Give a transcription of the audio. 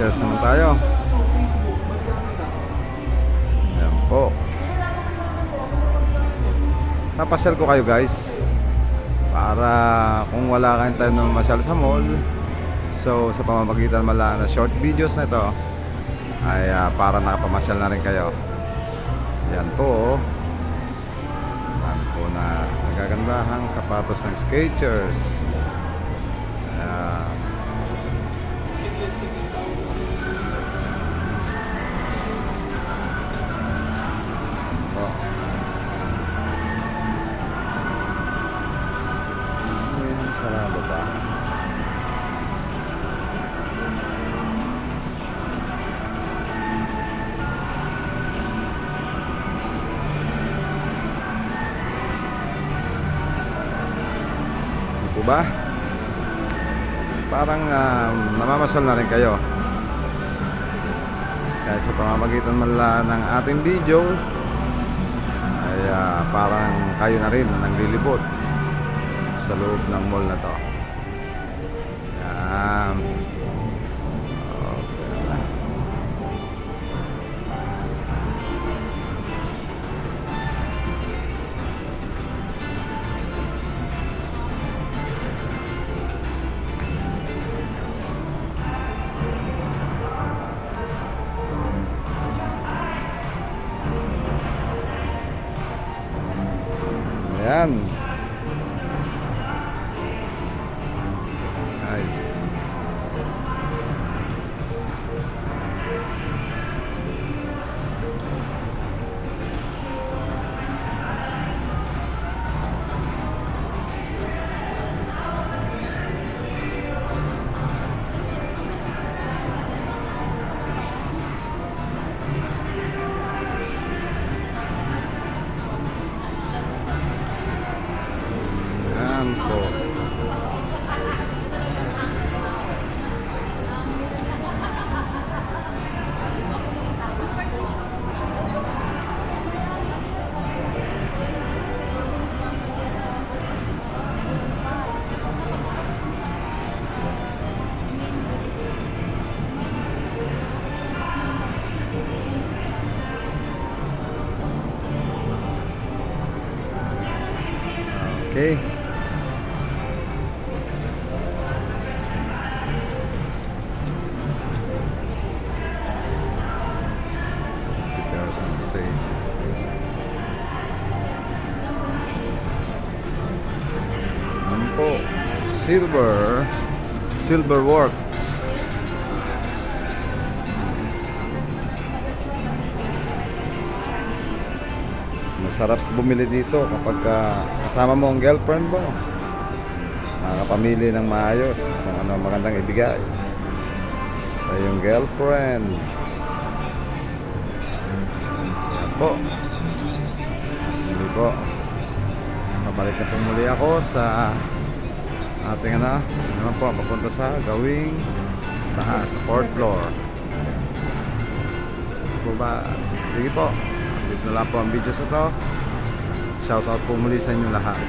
skaters naman tayo. Ayan po. Papasyal ko kayo guys, para kung wala kayong time na masyal sa mall, so sa pamamagitan mala na short videos na ito ay para nakapamasyal na rin kayo. Yan po, yan po na nagagandahang sapatos ng skaters. Ayan po. Sarado pa. Ano po ba? Parang namamasal na rin kayo. Kahit sa pamamagitan man lang ng ating video ay parang kayo na rin na naglilibot sa loob ng mall na to. Yan. Okay na. Ayan. Nice. Ayan po. Okay. Ano po? Silver Works. Masarap bumili dito kapag kasama mo ang girlfriend mo. Nakakapamili ng maayos kung ano magandang ibigay sa iyong girlfriend. Yan po. Hindi po. Pabalik na po muli ako sa ating naman po, papunta sa gawing taas, sa 4th floor. Po ba? Sige po. Dito na lang po ang video sa to. Shoutout po muli sa inyo lahat.